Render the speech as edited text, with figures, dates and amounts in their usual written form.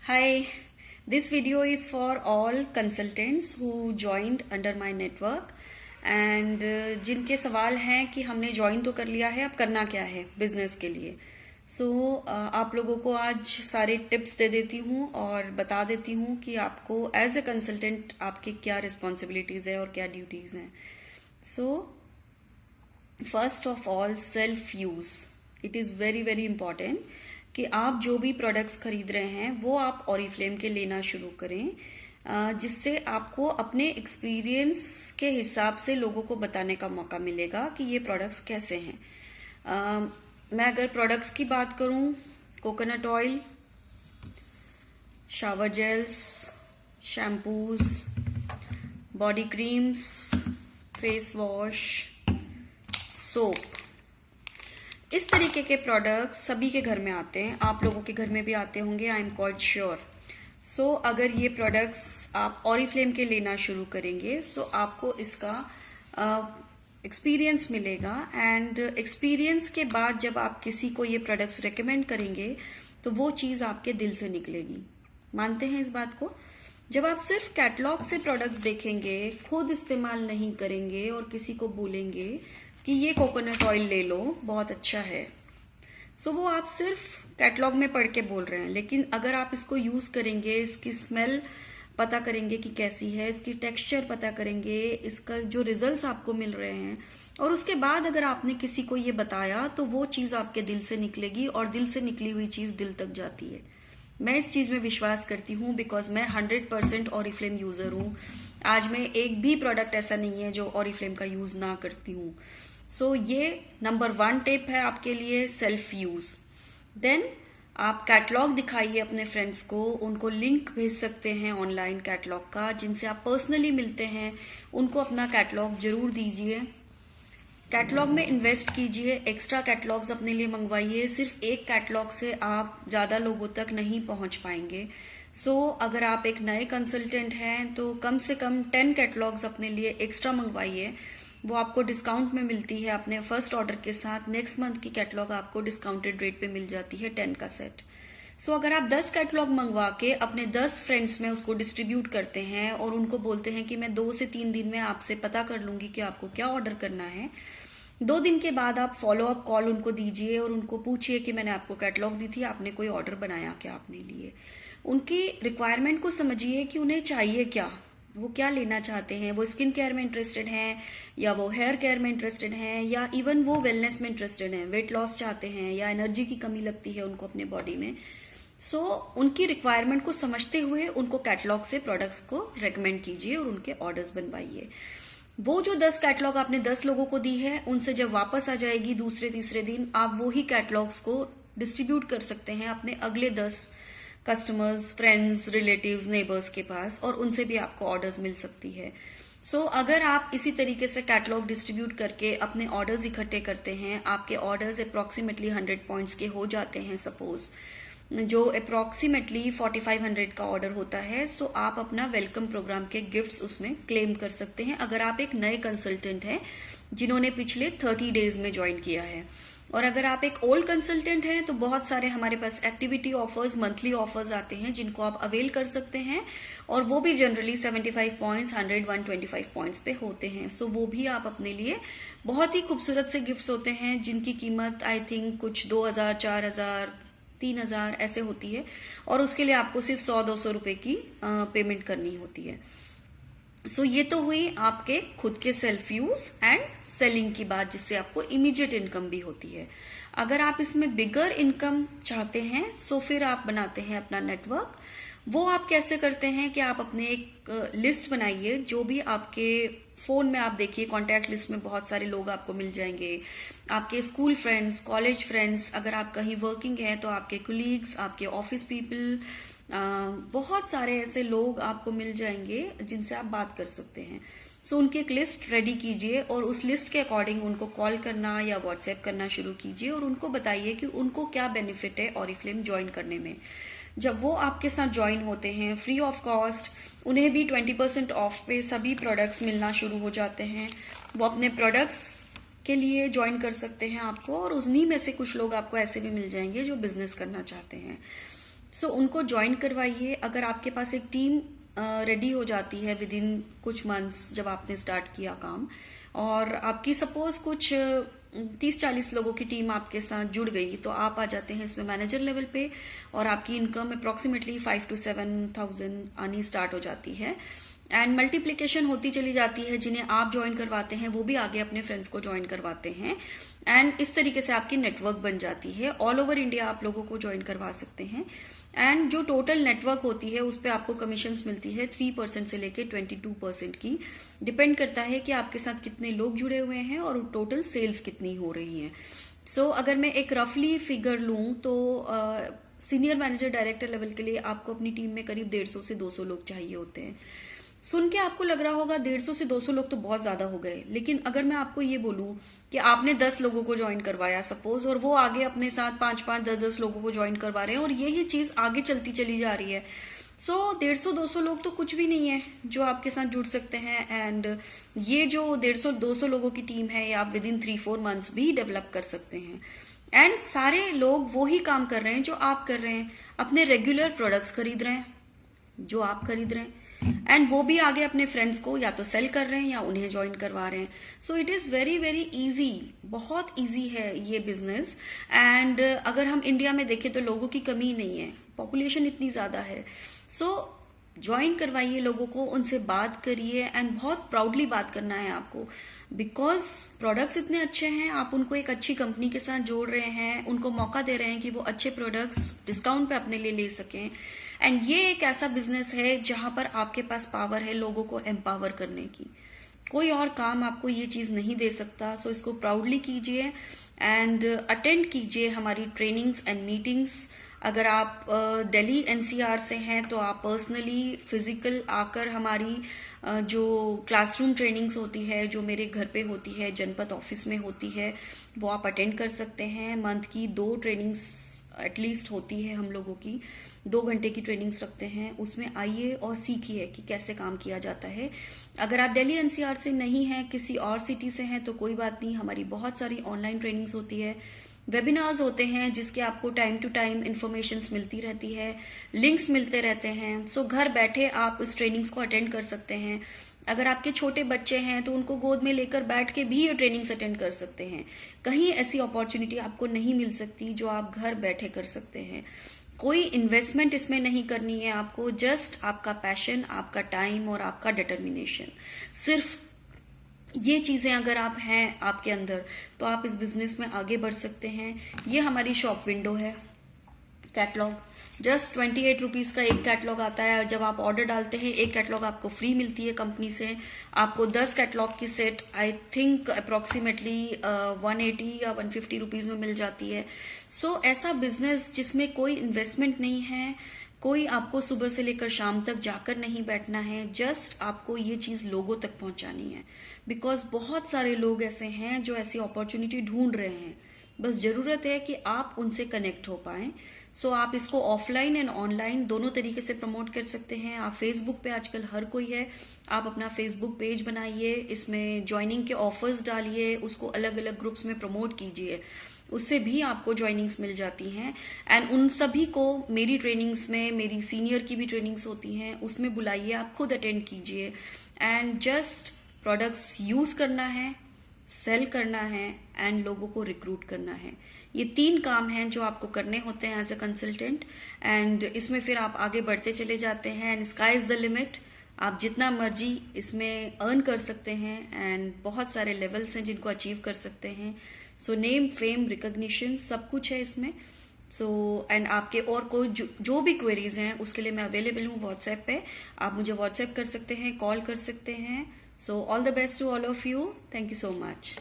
Hi, this video is for all consultants who joined under my network and जिनके सवाल हैं कि हमने ज्वाइन तो कर लिया है, अब करना क्या है बिजनेस के लिए। आप लोगों को आज सारे टिप्स दे देती हूँ और बता देती हूँ कि आपको एज ए कंसल्टेंट आपके क्या रिस्पॉन्सिबिलिटीज़ है और क्या ड्यूटीज़ हैं। First of all, self use. It is very very important कि आप जो भी प्रोडक्ट्स खरीद रहे हैं वो आप ऑरिफ्लेम के लेना शुरू करें, जिससे आपको अपने एक्सपीरियंस के हिसाब से लोगों को बताने का मौका मिलेगा कि ये प्रोडक्ट्स कैसे हैं। मैं अगर प्रोडक्ट्स की बात करूं, coconut oil, shower gels, shampoos, body creams, face wash, soap, इस तरीके के प्रोडक्ट्स सभी के घर में आते हैं। आप लोगों के घर में भी आते होंगे, आई एम क्वाइट श्योर। अगर ये प्रोडक्ट्स आप ऑरिफ्लेम के लेना शुरू करेंगे आपको इसका एक्सपीरियंस मिलेगा एंड एक्सपीरियंस के बाद जब आप किसी को ये प्रोडक्ट्स रेकमेंड करेंगे तो वो चीज़ आपके दिल से निकलेगी। मानते हैं इस बात को? जब आप सिर्फ कैटलॉग से प्रोडक्ट्स देखेंगे, खुद इस्तेमाल नहीं करेंगे और किसी को बोलेंगे कि ये कोकोनट ऑयल ले लो, बहुत अच्छा है, वो आप सिर्फ कैटलॉग में पढ़ के बोल रहे हैं। लेकिन अगर आप इसको यूज करेंगे, इसकी स्मेल पता करेंगे कि कैसी है, इसकी टेक्सचर पता करेंगे, इसका जो रिजल्ट्स आपको मिल रहे हैं, और उसके बाद अगर आपने किसी को ये बताया तो वो चीज आपके दिल से निकलेगी और दिल से निकली हुई चीज दिल तक जाती है। मैं इस चीज में विश्वास करती हूँ बिकॉज मैं 100% ऑरिफ्लेम यूजर हूँ। आज में एक भी प्रोडक्ट ऐसा नहीं है जो ऑरिफ्लेम का यूज ना करती हूँ। ये नंबर 1 टिप है आपके लिए, सेल्फ यूज। देन आप कैटलॉग दिखाइए अपने फ्रेंड्स को, उनको लिंक भेज सकते हैं ऑनलाइन कैटलॉग का, जिनसे आप पर्सनली मिलते हैं उनको अपना कैटलॉग जरूर दीजिए। कैटलॉग में इन्वेस्ट कीजिए, एक्स्ट्रा कैटलॉग्स अपने लिए मंगवाइए। सिर्फ एक कैटलॉग से आप ज्यादा लोगों तक नहीं पहुंच पाएंगे। अगर आप एक नए कंसल्टेंट हैं तो कम से कम 10 कैटलॉग्स अपने लिए एक्स्ट्रा मंगवाइए। वो आपको डिस्काउंट में मिलती है अपने फर्स्ट ऑर्डर के साथ। नेक्स्ट मंथ की कैटलॉग आपको डिस्काउंटेड रेट पे मिल जाती है 10 का सेट। अगर आप 10 कैटलॉग मंगवा के अपने 10 फ्रेंड्स में उसको डिस्ट्रीब्यूट करते हैं और उनको बोलते हैं कि मैं 2 से 3 दिन में आपसे पता कर लूंगी कि आपको क्या ऑर्डर करना है, 2 दिन के बाद आप फॉलो अप कॉल उनको दीजिए और उनको पूछिए कि मैंने आपको कैटलॉग दी थी, आपने कोई ऑर्डर बनाया क्या अपने लिए। उनकी रिक्वायरमेंट को समझिए कि उन्हें चाहिए क्या, वो क्या लेना चाहते हैं। वो स्किन केयर में इंटरेस्टेड हैं या वो हेयर केयर में इंटरेस्टेड हैं या इवन वो वेलनेस में इंटरेस्टेड हैं, वेट लॉस चाहते हैं या एनर्जी की कमी लगती है उनको अपने बॉडी में। उनकी रिक्वायरमेंट को समझते हुए उनको कैटलॉग से प्रोडक्ट्स को रेकमेंड कीजिए और उनके ऑर्डर्स बनवाइए। वो जो 10 कैटलॉग आपने 10 लोगों को दी है, उनसे जब वापस आ जाएगी दूसरे तीसरे दिन, आप वो ही कैटलॉग्स को डिस्ट्रीब्यूट कर सकते हैं अपने अगले 10 कस्टमर्स, फ्रेंड्स, रिलेटिव्स, नेबर्स के पास, और उनसे भी आपको ऑर्डर्स मिल सकती है। अगर आप इसी तरीके से कैटलॉग डिस्ट्रीब्यूट करके अपने ऑर्डर्स इकट्ठे करते हैं, आपके ऑर्डर्स अप्रोक्सीमेटली 100 पॉइंट्स के हो जाते हैं। सपोज जो अप्रोक्सीमेटली 4500 का ऑर्डर होता है, आप अपना वेलकम प्रोग्राम के गिफ्ट्स उसमें क्लेम कर सकते हैं अगर आप एक नए कंसल्टेंट हैं जिन्होंने पिछले 30 डेज में ज्वाइन किया है। और अगर आप एक ओल्ड कंसल्टेंट हैं तो बहुत सारे हमारे पास एक्टिविटी ऑफर्स, मंथली ऑफर्स आते हैं जिनको आप अवेल कर सकते हैं, और वो भी जनरली 75 पॉइंट्स, 100, 125 पॉइंट्स पे होते हैं। वो भी आप अपने लिए बहुत ही खूबसूरत से गिफ्ट्स होते हैं जिनकी कीमत आई थिंक कुछ 2000, 4000, 3000 ऐसे होती है, और उसके लिए आपको सिर्फ 100-200 रुपए की पेमेंट करनी होती है। ये तो हुई आपके खुद के सेल्फ यूज एंड सेलिंग की बात, जिससे आपको इमीडिएट इनकम भी होती है। अगर आप इसमें बिगर इनकम चाहते हैं फिर आप बनाते हैं अपना नेटवर्क। वो आप कैसे करते हैं कि आप अपने एक लिस्ट बनाइए, जो भी आपके फोन में आप देखिए कॉन्टैक्ट लिस्ट में बहुत सारे लोग आपको मिल जाएंगे, आपके स्कूल फ्रेंड्स, कॉलेज फ्रेंड्स, अगर आप कहीं वर्किंग है तो आपके कुलीग्स, आपके ऑफिस पीपल, बहुत सारे ऐसे लोग आपको मिल जाएंगे जिनसे आप बात कर सकते हैं। उनकी एक लिस्ट रेडी कीजिए और उस लिस्ट के अकॉर्डिंग उनको कॉल करना या व्हाट्सएप करना शुरू कीजिए और उनको बताइए कि उनको क्या बेनिफिट है ऑरिफ्लेम ज्वाइन करने में। जब वो आपके साथ ज्वाइन होते हैं फ्री ऑफ कॉस्ट, उन्हें भी 20% ऑफ पे सभी प्रोडक्ट्स मिलना शुरू हो जाते हैं। वो अपने प्रोडक्ट्स के लिए ज्वाइन कर सकते हैं आपको, और उन्हीं में से कुछ लोग आपको ऐसे भी मिल जाएंगे जो बिजनेस करना चाहते हैं। सो उनको ज्वाइन करवाइए। अगर आपके पास एक टीम रेडी हो जाती है विद इन कुछ मंथ्स, जब आपने स्टार्ट किया काम, और आपकी सपोज कुछ 30-40 लोगों की टीम आपके साथ जुड़ गई, तो आप आ जाते हैं इसमें मैनेजर लेवल पे, और आपकी इनकम अप्रॉक्सीमेटली 5 to 7,000 आनी स्टार्ट हो जाती है। एंड मल्टीप्लिकेशन होती चली जाती है। जिन्हें आप ज्वाइन करवाते हैं वो भी आगे अपने फ्रेंड्स को ज्वाइन करवाते हैं, एंड इस तरीके से आपकी नेटवर्क बन जाती है। ऑल ओवर इंडिया आप लोगों को ज्वाइन करवा सकते हैं। एंड जो टोटल नेटवर्क होती है उस पर आपको कमीशंस मिलती है 3% से लेके 22% की। डिपेंड करता है कि आपके साथ कितने लोग जुड़े हुए हैं और टोटल सेल्स कितनी हो रही है। सो अगर मैं एक रफली फिगर लूं तो सीनियर मैनेजर डायरेक्टर लेवल के लिए आपको अपनी टीम में करीब 150 से 200 लोग चाहिए होते हैं। सुन के आपको लग रहा होगा 150 से 200 लोग तो बहुत ज्यादा हो गए, लेकिन अगर मैं आपको ये बोलूं कि आपने 10 लोगों को ज्वाइन करवाया सपोज, और वो आगे अपने साथ 5-5, 10-10 लोगों को ज्वाइन करवा रहे हैं, और यही चीज आगे चलती चली जा रही है। सो 150-200 लोग तो कुछ भी नहीं है जो आपके साथ जुड़ सकते हैं। एंड ये जो 150-200 लोगों की टीम है, ये आप विद इन 3-4 मंथ्स भी डेवलप कर सकते हैं। एंड सारे लोग वो ही काम कर रहे हैं जो आप कर रहे हैं, अपने रेगुलर प्रोडक्ट्स खरीद रहे हैं जो आप खरीद रहे हैं, एंड वो भी आगे अपने फ्रेंड्स को या तो सेल कर रहे हैं या उन्हें ज्वाइन करवा रहे हैं। So it is very very easy, बहुत इजी है ये बिजनेस। एंड अगर हम इंडिया में देखें तो लोगों की कमी नहीं है, पॉपुलेशन इतनी ज्यादा है। सो ज्वाइन करवाइए लोगों को, उनसे बात करिए, एंड बहुत प्राउडली बात करना है आपको, बिकॉज प्रोडक्ट्स इतने अच्छे हैं। आप उनको एक अच्छी कंपनी के साथ जोड़ रहे हैं, उनको मौका दे रहे हैं कि वो अच्छे प्रोडक्ट्स डिस्काउंट पे अपने लिए ले सकें। एंड ये एक ऐसा बिजनेस है जहां पर आपके पास पावर है लोगों को एम्पावर करने की। कोई और काम आपको ये चीज नहीं दे सकता। सो इसको प्राउडली कीजिए एंड अटेंड कीजिए हमारी ट्रेनिंग्स एंड मीटिंग्स। अगर आप दिल्ली एनसीआर से हैं तो आप पर्सनली फिजिकल आकर हमारी जो क्लासरूम ट्रेनिंग्स होती है, जो मेरे घर पे होती है, जनपद ऑफिस में होती है, वो आप अटेंड कर सकते हैं। मंथ की 2 ट्रेनिंग्स एटलीस्ट होती है हम लोगों की, 2 घंटे की ट्रेनिंग्स रखते हैं। उसमें आइए और सीखिए कि कैसे काम किया जाता है। अगर आप दिल्ली एनसीआर से नहीं हैं, किसी और सिटी से हैं, तो कोई बात नहीं, हमारी बहुत सारी ऑनलाइन ट्रेनिंग्स होती है, वेबिनार्स होते हैं जिसके आपको टाइम टू टाइम इंफॉर्मेशंस मिलती रहती है, लिंक्स मिलते रहते हैं। सो घर बैठे आप इस ट्रेनिंग्स को अटेंड कर सकते हैं। अगर आपके छोटे बच्चे हैं तो उनको गोद में लेकर बैठ के भी ये ट्रेनिंग्स अटेंड कर सकते हैं। कहीं ऐसी अपॉर्चुनिटी आपको नहीं मिल सकती जो आप घर बैठे कर सकते हैं। कोई इन्वेस्टमेंट इसमें नहीं करनी है आपको, जस्ट आपका पैशन, आपका टाइम और आपका डिटर्मिनेशन। सिर्फ ये चीजें अगर आप हैं आपके अंदर तो आप इस बिजनेस में आगे बढ़ सकते हैं। ये हमारी शॉप विंडो है, कैटलॉग जस्ट 28 रुपीज का एक कैटलॉग आता है। जब आप ऑर्डर डालते हैं एक कैटलॉग आपको फ्री मिलती है कंपनी से। आपको 10 कैटलॉग की सेट आई थिंक अप्रोक्सीमेटली 180 या 150 रुपीज में मिल जाती है। सो ऐसा बिजनेस जिसमें कोई इन्वेस्टमेंट नहीं है, कोई आपको सुबह से लेकर शाम तक जाकर नहीं बैठना है, जस्ट आपको ये चीज लोगों तक पहुंचानी है। बिकॉज बहुत सारे लोग ऐसे हैं जो ऐसी अपॉर्चुनिटी ढूंढ रहे हैं, बस जरूरत है कि आप उनसे कनेक्ट हो पाए। सो आप इसको ऑफलाइन एंड ऑनलाइन दोनों तरीके से प्रमोट कर सकते हैं। आप फेसबुक पे आजकल हर कोई है, आप अपना फेसबुक पेज बनाइए, इसमें ज्वाइनिंग के ऑफर्स डालिए, उसको अलग अलग ग्रुप्स में प्रमोट कीजिए, उससे भी आपको ज्वाइनिंग्स मिल जाती हैं। एंड उन सभी को मेरी ट्रेनिंग्स में, मेरी सीनियर की भी ट्रेनिंग्स होती हैं, उसमें बुलाइए, आप खुद अटेंड कीजिए। एंड जस्ट प्रोडक्ट्स यूज करना है, सेल करना है एंड लोगों को रिक्रूट करना है। ये 3 काम हैं जो आपको करने होते हैं एज अ कंसल्टेंट। एंड इसमें फिर आप आगे बढ़ते चले जाते हैं and sky is the limit. आप जितना मर्जी इसमें अर्न कर सकते हैं एंड बहुत सारे लेवल्स हैं जिनको अचीव कर सकते हैं। सो नेम, फेम, रिकॉग्निशन सब कुछ है इसमें। सो एंड आपके और कोई जो भी क्वेरीज हैं उसके लिए मैं अवेलेबल हूँ व्हाट्सएप पे। आप मुझे व्हाट्सएप कर सकते हैं, कॉल कर सकते हैं। So all the best to all of you. Thank you so much.